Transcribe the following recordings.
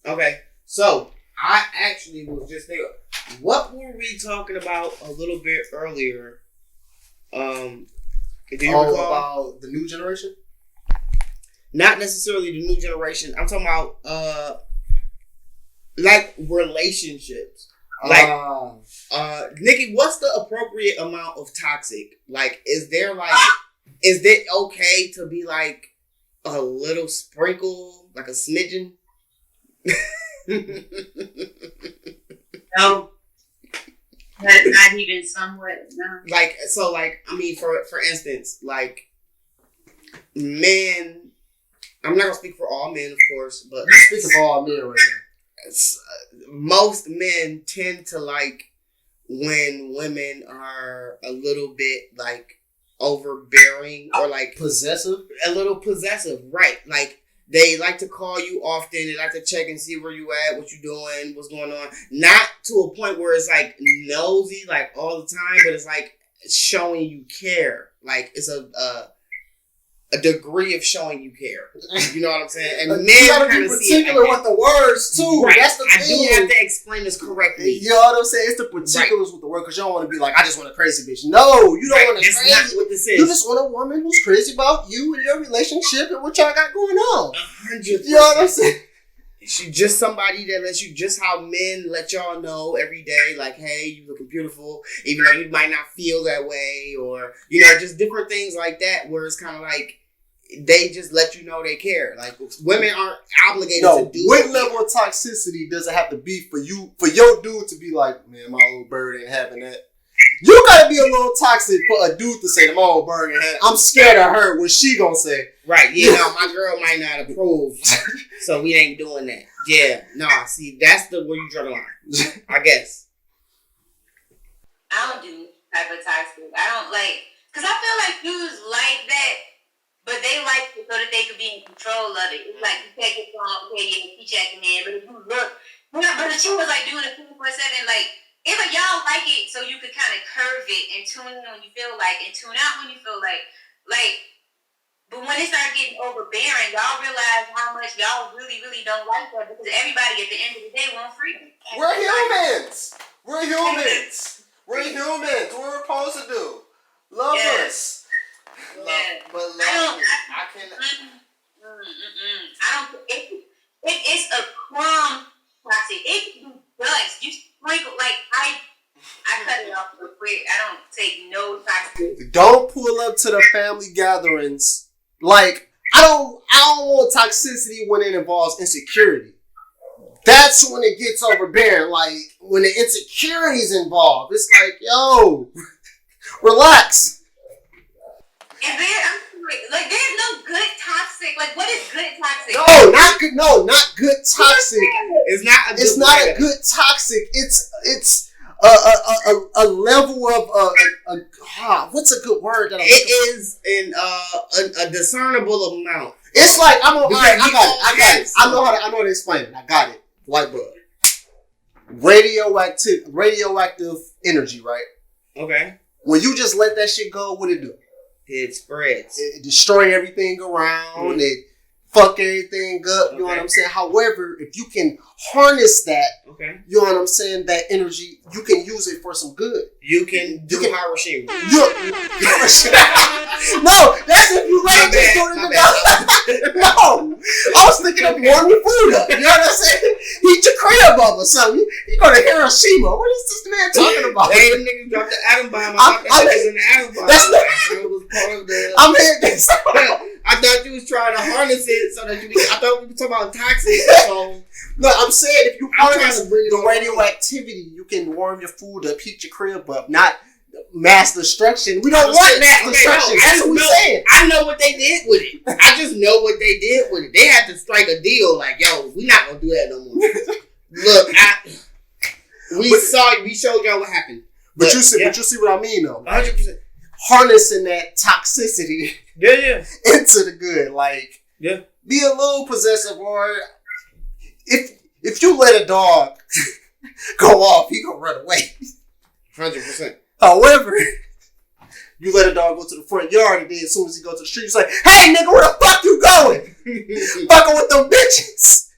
Okay, so I actually was just thinking, what were we talking about a little bit earlier? Do you recall about the new generation? Not necessarily the new generation. I'm talking about like relationships. Like Nikki, what's the appropriate amount of toxic? Like, is it okay to be like a little sprinkle, like a smidgen? No. That's not even somewhat, no. Like, so, like, I mean, for instance, like, men, I'm not going to speak for all men, of course, but... You're speaking for all men right now. Most men tend to like when women are a little bit, like, overbearing or, like... Possessive? A little possessive, right. Like, they like to call you often. They like to check and see where you at, what you doing, what's going on. Not to a point where it's like nosy, like all the time, but it's like showing you care. Like it's a degree of showing you care. You know what I'm saying? And men you gotta be particular with the words too. Right. That's the thing. I do have to explain this correctly. You know what I'm saying? It's the particulars with the word because you don't want to be like, I just want a crazy bitch. No, you don't want a crazy. That's not what this is. You just want a woman who's crazy about you and your relationship and what y'all got going on. 100%. You know what I'm saying? She's just somebody that lets you, just how men let y'all know every day, like, hey, you looking beautiful, even though you might not feel that way, or, you know, just different things like that, where it's kind of like, they just let you know they care. Like, women aren't obligated to do what level of toxicity does it have to be for you, for your dude to be like, man, my little bird ain't having that? You gotta be a little toxic for a dude to say, my old bird ain't having it. I'm scared of her. What she gonna say? Right, you know, my girl might not approve, so we ain't doing that. Yeah, no, see, that's where you draw the line, I guess. I don't do type of toxic. I don't like, because I feel like dudes like that, but they like it so that they can be in control of it. It's like, you take it from, okay, yeah, she checking in, but if you look, but if she was like doing it 24/7, like, if y'all like it so you could kind of curve it and tune in when you feel like, and tune out when you feel like, but when it starts getting overbearing, y'all realize how much y'all really, really don't like that, because everybody at the end of the day want freedom. We're humans. We're humans. We're humans. What we're supposed to do. Love us. But love me. I can. I don't. It's a crumb toxic. It can be dust. You sprinkle like I cut it off real quick. I don't take no toxic. Don't pull up to the family gatherings. Like, I don't want toxicity when it involves insecurity. That's when it gets overbearing. Like, when the insecurity is involved, it's like, yo, relax. And like, there's no good toxic. Like, what is good toxic? No, not good. No, not good toxic. It's not a good toxic. It's a level of what's a good word that it is in a discernible amount. It's like I got it. I know how to explain it. I got it. Light bulb. Radioactive energy, right? Okay. When you just let that shit go, what it do? It spreads. It destroy everything around. Mm-hmm. It fuck everything up. You know what I'm saying? However, if you can harness that, you know what I'm saying, that energy, you can use it for some good. You can do Hiroshima. No, that's if you ready to do it. No, I was thinking of warming your food up. You know what I'm saying? Heat your crib up or something. You go to Hiroshima. What is this man talking about? Hey, them niggas dropped the atom bomb. I thought that was in the atom bomb. It was part of the... I'm here. I thought you was trying to harness it so that you... I thought we were talking about toxic. So... No, I'm saying if you harness the radioactivity, you can warm your food up, heat your crib up, not mass destruction. We don't want mass destruction. No, that's what we're saying. I know what they did with it. I just know what they did with it. They had to strike a deal like, yo, we're not going to do that no more. Look, we showed y'all what happened. But you see what I mean, though. 100%. Harnessing that toxicity into the good. Like, be a little possessive, or if you let a dog go off, he gonna run away. 100%. However, you let a dog go to the front yard, and then as soon as he goes to the street, you say, "Hey, nigga, where the fuck you going? Fucking with them bitches."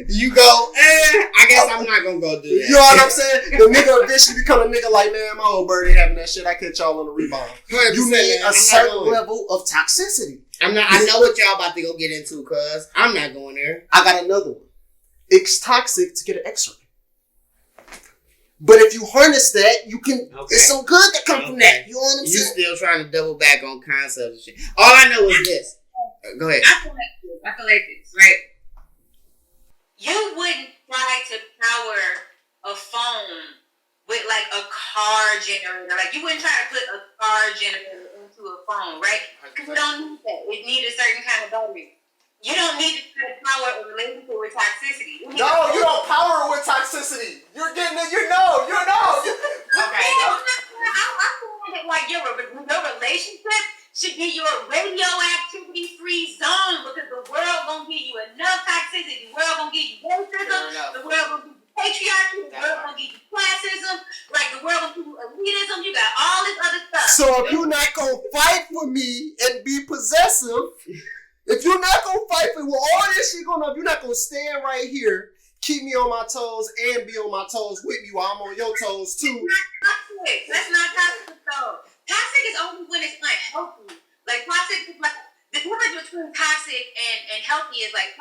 You go, I guess I'm not gonna go do that. You know what I'm saying? The nigga eventually become a nigga like, man, my old bird ain't having that shit. I catch y'all on the rebound. You need a certain level of toxicity. I know what y'all about to go get into, cuz I'm not going there. I got another one. It's toxic to get an X-ray. But if you harness that, you can. Okay. It's some good that come from that. You know what I'm saying? You still trying to double back on concepts and shit. All I know is this. Go ahead. I feel like this, right? You wouldn't try to power a phone with like a car generator. Like you wouldn't try to put a car generator into a phone, right? Because you don't need that. It needs a certain kind of battery. You don't need to try to power a relationship with toxicity. No, you don't power it with toxicity. You're getting it. You know. Okay. I feel like your relationship should be your radioactivity-free zone because the world gonna give you enough toxicity. The world gonna give you racism. The world gonna give you patriarchy. The world gonna give you classism. Like the world gonna give you elitism. You got all this other stuff. So if you're not gonna fight for me and be possessive, if you're not gonna fight for all this shit going on, if you're not gonna stand right here, keep me on my toes and be on my toes with me while I'm on your toes too. That's not toxic though. Toxic is only when it's unhealthy. Like toxic is like the difference between toxic and healthy is like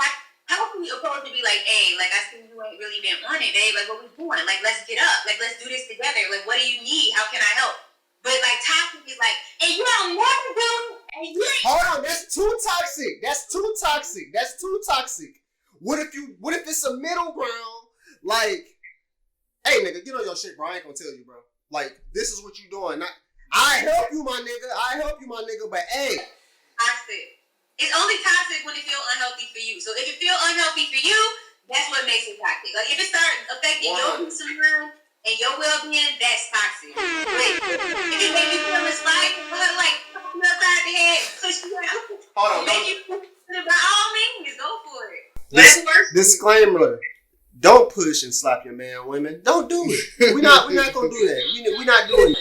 healthy opposed to be like, hey, like I see you ain't really been on it, babe. Like what we doing? Like let's get up. Like let's do this together. Like what do you need? How can I help? But like toxic is like, and you don't never do. Hold on, that's too toxic. What if it's a middle ground? Like, hey nigga, get on your shit, bro. I ain't gonna tell you, bro. Like, this is what you doing. I help you, my nigga. But hey, toxic. It's only toxic when it feels unhealthy for you. So if it feels unhealthy for you, that's what makes it toxic. Like if it starts affecting your peace of mind and your well-being, that's toxic. Like, if it makes you feel inspired, like upside the head, push you out. Hold on, make you by all means, go for it. Disclaimer: don't push and slap your man, women. Don't do it. We're not gonna do that. We're not doing it.